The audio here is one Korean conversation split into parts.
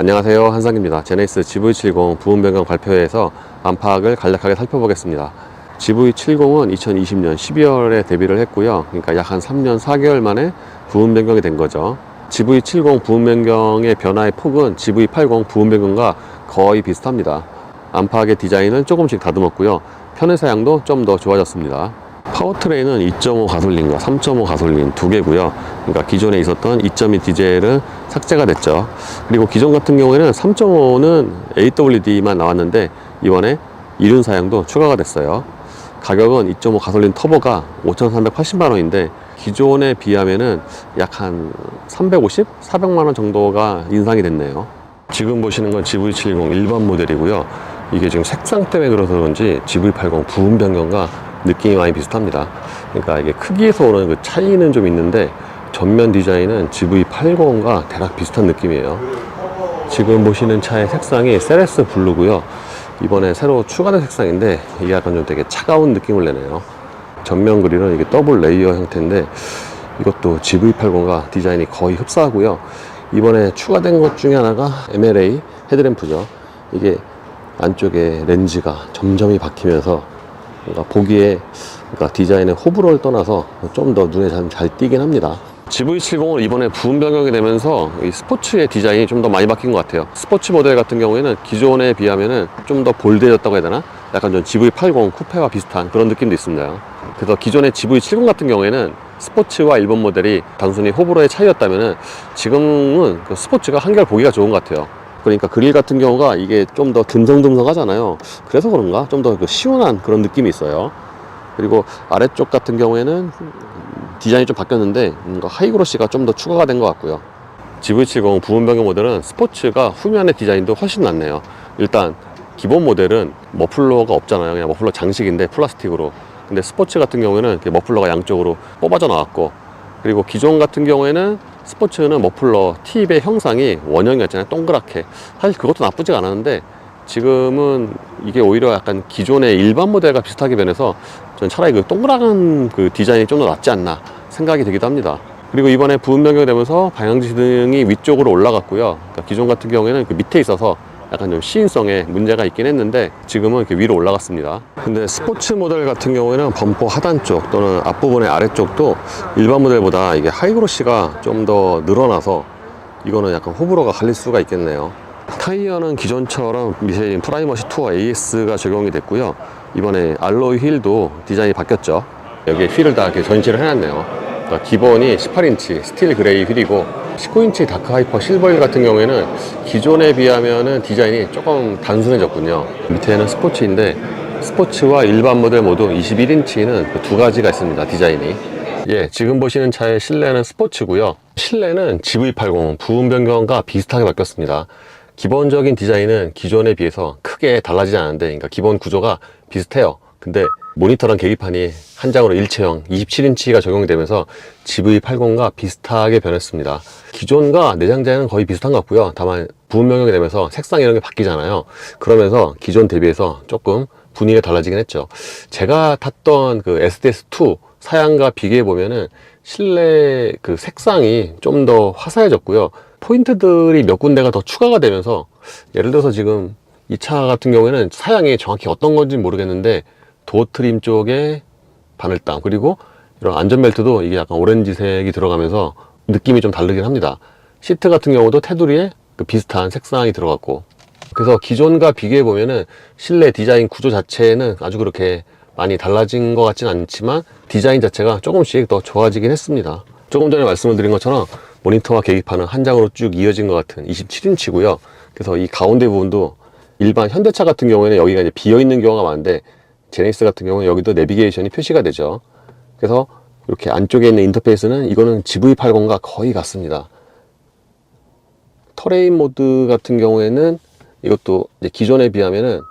안녕하세요, 한상입니다. 제네시스 GV70 부분 변경 발표회에서 안팎을 간략하게 살펴보겠습니다. GV70은 2020년 12월에 데뷔를 했고요. 그러니까 약 한 3년 4개월 만에 부분 변경이 된 거죠. GV70 부분 변경의 변화의 폭은 GV80 부분 변경과 거의 비슷합니다. 안팎의 디자인은 조금씩 다듬었고요. 편의 사양도 좀 더 좋아졌습니다. 파워트레인은 2.5 가솔린과 3.5 가솔린 두 개고요. 그러니까 기존에 있었던 2.2 디젤은 삭제가 됐죠. 그리고 기존 같은 경우에는 3.5는 AWD만 나왔는데 이번에 이륜 사양도 추가가 됐어요. 가격은 2.5 가솔린 터보가 5,380만 원인데 기존에 비하면은 약 한 350, 400만 원 정도가 인상이 됐네요. 지금 보시는 건 GV70 일반 모델이고요. 이게 지금 색상 때문에 그래서 그런지 GV80 부분 변경과 느낌이 많이 비슷합니다. 그러니까 이게 크기에서 오는 그 차이는 좀 있는데 전면 디자인은 GV80과 대략 비슷한 느낌이에요. 지금 보시는 차의 색상이 세레스 블루고요. 이번에 새로 추가된 색상인데 이게 약간 좀 되게 차가운 느낌을 내네요. 전면 그릴은 이게 더블 레이어 형태인데 이것도 GV80과 디자인이 거의 흡사하고요. 이번에 추가된 것 중에 하나가 MLA 헤드램프죠. 이게 안쪽에 렌즈가 점점이 박히면서 그러니까 보기에 그러니까 디자인의 호불호를 떠나서 좀 더 눈에 잘 띄긴 합니다. GV70은 이번에 부분 변경이 되면서 이 스포츠의 디자인이 좀 더 많이 바뀐 것 같아요. 스포츠 모델 같은 경우에는 기존에 비하면은 좀 더 볼드해졌다고 해야 되나? 약간 좀 GV80 쿠페와 비슷한 그런 느낌도 있습니다. 그래서 기존의 GV70 같은 경우에는 스포츠와 일본 모델이 단순히 호불호의 차이였다면은 지금은 그 스포츠가 한결 보기가 좋은 것 같아요. 그러니까 그릴 같은 경우가 이게 좀 더 듬성듬성 하잖아요. 그래서 그런가? 좀 더 시원한 그런 느낌이 있어요. 그리고 아래쪽 같은 경우에는 디자인이 좀 바뀌었는데 하이그로시가 좀 더 추가가 된 것 같고요. GV70 부분 변경 모델은 스포츠가 후면의 디자인도 훨씬 낫네요. 일단 기본 모델은 머플러가 없잖아요. 그냥 머플러 장식인데 플라스틱으로. 근데 스포츠 같은 경우에는 머플러가 양쪽으로 뽑아져 나왔고, 그리고 기존 같은 경우에는 스포츠는 머플러 팁의 형상이 원형이었잖아요. 동그랗게. 사실 그것도 나쁘지가 않았는데 지금은 이게 오히려 약간 기존의 일반 모델과 비슷하게 변해서 저는 차라리 그 동그란 그 디자인이 좀 더 낫지 않나 생각이 되기도 합니다. 그리고 이번에 부분 변경이 되면서 방향지등이 위쪽으로 올라갔고요. 그러니까 기존 같은 경우에는 그 밑에 있어서 약간 좀 시인성에 문제가 있긴 했는데 지금은 이렇게 위로 올라갔습니다. 근데 스포츠 모델 같은 경우에는 범퍼 하단 쪽 또는 앞부분의 아래쪽도 일반 모델보다 이게 하이그로시가 좀 더 늘어나서 이거는 약간 호불호가 갈릴 수가 있겠네요. 타이어는 기존처럼 미쉐린 프라이머시 투어 AS가 적용이 됐고요. 이번에 알로이 휠도 디자인이 바뀌었죠. 여기에 휠을 다 이렇게 전시를 해놨네요. 그러니까 기본이 18인치 스틸 그레이 휠이고 19인치 다크 하이퍼 실버 휠 같은 경우에는 기존에 비하면은 디자인이 조금 단순해졌군요. 밑에는 스포츠인데 스포츠와 일반 모델 모두 21인치는 그 두 가지가 있습니다. 디자인이. 예, 지금 보시는 차의 실내는 스포츠고요. 실내는 GV80 부분 변경과 비슷하게 바뀌었습니다. 기본적인 디자인은 기존에 비해서 크게 달라지지 않았는데, 그러니까 기본 구조가 비슷해요. 근데 모니터랑 계기판이 한 장으로 일체형 27인치가 적용이 되면서 GV80과 비슷하게 변했습니다. 기존과 내장재는 거의 비슷한 것 같고요. 다만 부분 변경이 되면서 색상 이런 게 바뀌잖아요. 그러면서 기존 대비해서 조금 분위기가 달라지긴 했죠. 제가 탔던 그 SDS2 사양과 비교해 보면은 실내 그 색상이 좀 더 화사해졌고요. 포인트들이 몇 군데가 더 추가가 되면서, 예를 들어서 지금 이 차 같은 경우에는 사양이 정확히 어떤 건지 모르겠는데 도어 트림 쪽에 바늘땀, 그리고 이런 안전벨트도 이게 약간 오렌지색이 들어가면서 느낌이 좀 다르긴 합니다. 시트 같은 경우도 테두리에 그 비슷한 색상이 들어갔고, 그래서 기존과 비교해 보면은 실내 디자인 구조 자체는 아주 그렇게 많이 달라진 것 같진 않지만 디자인 자체가 조금씩 더 좋아지긴 했습니다. 조금 전에 말씀을 드린 것처럼 모니터와 계기판은 한 장으로 쭉 이어진 것 같은 27인치고요. 그래서 이 가운데 부분도 일반 현대차 같은 경우에는 여기가 이제 비어 있는 경우가 많은데 제네시스 같은 경우는 여기도 내비게이션이 표시가 되죠. 그래서 이렇게 안쪽에 있는 인터페이스는 이거는 GV80과 거의 같습니다. 터레인 모드 같은 경우에는 이것도 이제 기존에 비하면은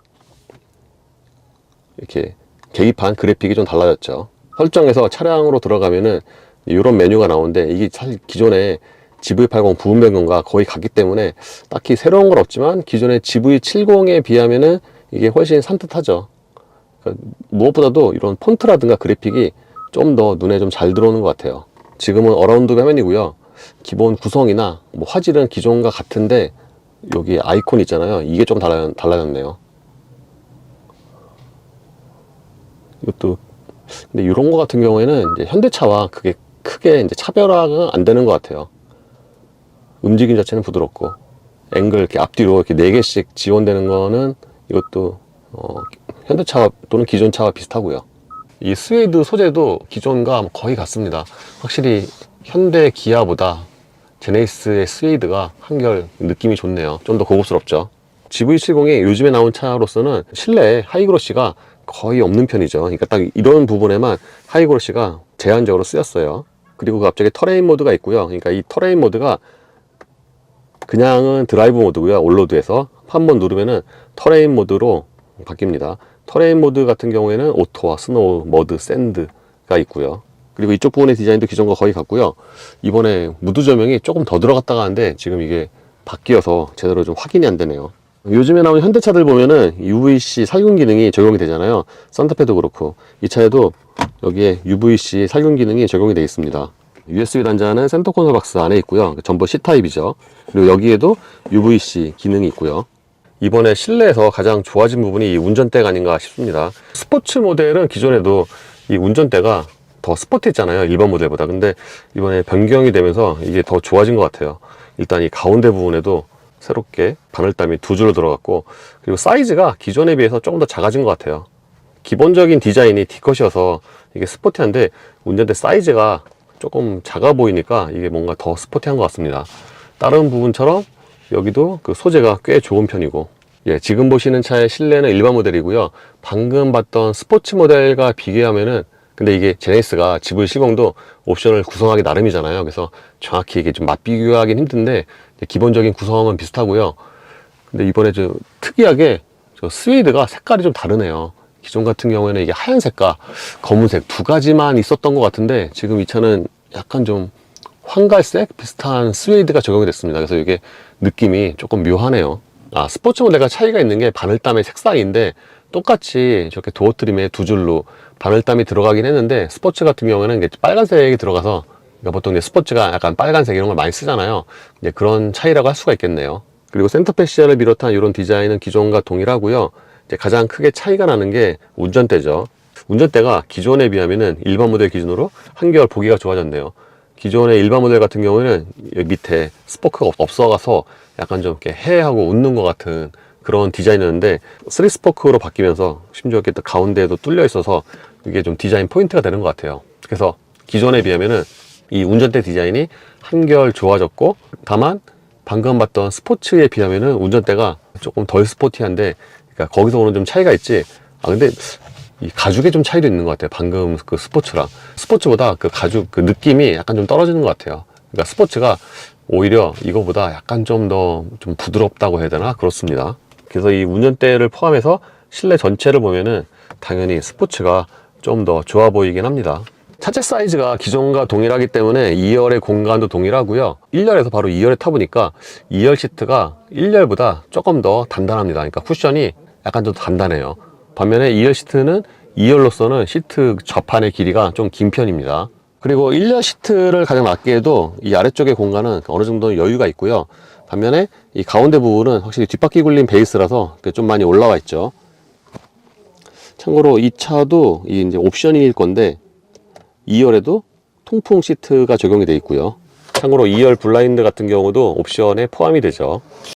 이렇게 계기판 그래픽이 좀 달라졌죠. 설정에서 차량으로 들어가면은 이런 메뉴가 나오는데 이게 사실 기존에 GV80 부분 변경과 거의 같기 때문에 딱히 새로운 건 없지만 기존의 GV70에 비하면은 이게 훨씬 산뜻하죠. 그러니까 무엇보다도 이런 폰트라든가 그래픽이 좀 더 눈에 좀 잘 들어오는 것 같아요. 지금은 어라운드 화면이고요. 기본 구성이나 뭐 화질은 기존과 같은데 여기 아이콘 있잖아요. 이게 좀 달라졌네요. 이것도, 근데 이런 거 같은 경우에는 이제 현대차와 그게 크게 이제 차별화가 안 되는 것 같아요. 움직임 자체는 부드럽고, 앵글 이렇게 앞뒤로 이렇게 4개씩 지원되는 거는 이것도, 현대차 또는 기존 차와 비슷하고요. 이 스웨이드 소재도 기존과 거의 같습니다. 확실히 현대 기아보다 제네시스의 스웨이드가 한결 느낌이 좋네요. 좀 더 고급스럽죠. GV70이 요즘에 나온 차로서는 실내에 하이그로시가 거의 없는 편이죠. 그러니까 딱 이런 부분에만 하이그로시가 제한적으로 쓰였어요. 그리고 갑자기 터레인 모드가 있고요. 그러니까 이 터레인 모드가 그냥은 드라이브 모드고요. 올로드에서 한번 누르면은 터레인 모드로 바뀝니다. 터레인 모드 같은 경우에는 오토와 스노우, 머드, 샌드가 있고요. 그리고 이쪽 부분의 디자인도 기존과 거의 같고요. 이번에 무드 조명이 조금 더 들어갔다가 하는데 지금 이게 바뀌어서 제대로 좀 확인이 안 되네요. 요즘에 나오는 현대차들 보면은 UVC 살균 기능이 적용이 되잖아요. 산타페도 그렇고 이 차에도 여기에 UVC 살균 기능이 적용이 되어 있습니다. USB 단자는 센터 콘솔 박스 안에 있고요. 전부 C타입이죠. 그리고 여기에도 UVC 기능이 있고요. 이번에 실내에서 가장 좋아진 부분이 이 운전대가 아닌가 싶습니다. 스포츠 모델은 기존에도 이 운전대가 더 스포티했잖아요. 일반 모델보다. 근데 이번에 변경이 되면서 이게 더 좋아진 것 같아요. 일단 이 가운데 부분에도 새롭게 바늘땀이 2줄로 들어갔고, 그리고 사이즈가 기존에 비해서 조금 더 작아진 것 같아요. 기본적인 디자인이 D컷이어서 이게 스포티한데 운전대 사이즈가 조금 작아 보이니까 이게 뭔가 더 스포티한 것 같습니다. 다른 부분처럼 여기도 그 소재가 꽤 좋은 편이고, 예, 지금 보시는 차의 실내는 일반 모델이고요. 방금 봤던 스포츠 모델과 비교하면은, 근데 이게 제네시스가 GV70도 옵션을 구성하기 나름이잖아요. 그래서 정확히 이게 좀 맛비교하긴 힘든데 기본적인 구성은 비슷하고요. 근데 이번에 좀 특이하게 저 스웨이드가 색깔이 좀 다르네요. 기존 같은 경우에는 이게 하얀색과 검은색 2가지만 있었던 것 같은데 지금 이 차는 약간 좀 황갈색 비슷한 스웨이드가 적용이 됐습니다. 그래서 이게 느낌이 조금 묘하네요. 스포츠 모델과 차이가 있는 게 바늘땀의 색상인데 똑같이 저렇게 도어 트림에 2줄로 바늘땀이 들어가긴 했는데 스포츠 같은 경우에는 이게 빨간색이 들어가서, 그러니까 보통 이제 스포츠가 약간 빨간색 이런 걸 많이 쓰잖아요. 이제 그런 차이라고 할 수가 있겠네요. 그리고 센터 패시아를 비롯한 이런 디자인은 기존과 동일하고요. 이제 가장 크게 차이가 나는 게 운전대죠. 운전대가 기존에 비하면은 일반 모델 기준으로 한결 보기가 좋아졌네요. 기존의 일반 모델 같은 경우에는 여기 밑에 스포크가 없어가서 약간 좀 이렇게 해하고 웃는 것 같은 그런 디자인이었는데 3스포크로 바뀌면서 심지어 이렇게 또 가운데에도 뚫려 있어서 이게 좀 디자인 포인트가 되는 것 같아요. 그래서 기존에 비하면은 이 운전대 디자인이 한결 좋아졌고, 다만 방금 봤던 스포츠에 비하면은 운전대가 조금 덜 스포티한데, 그러니까 거기서 오는 좀 차이가 있지. 근데 이 가죽에 좀 차이도 있는 것 같아요. 방금 그 스포츠랑 스포츠보다 그 가죽 그 느낌이 약간 좀 떨어지는 것 같아요. 그러니까 스포츠가 오히려 이거보다 약간 좀 더 좀 부드럽다고 해야 되나 그렇습니다. 그래서 이 운전대를 포함해서 실내 전체를 보면은 당연히 스포츠가 좀 더 좋아 보이긴 합니다. 차체 사이즈가 기존과 동일하기 때문에 2열의 공간도 동일하고요. 1열에서 바로 2열에 타보니까 2열 시트가 1열보다 조금 더 단단합니다. 그러니까 쿠션이 약간 좀 단단해요. 반면에 2열 시트는 2열로서는 시트 좌판의 길이가 좀 긴 편입니다. 그리고 1열 시트를 가장 낮게 해도 이 아래쪽의 공간은 어느 정도 여유가 있고요. 반면에 이 가운데 부분은 확실히 뒷바퀴 굴림 베이스라서 좀 많이 올라와 있죠. 참고로 이 차도 이제 옵션일 건데 2열에도 통풍 시트가 적용이 되어 있고요. 참고로 2열 블라인드 같은 경우도 옵션에 포함이 되죠.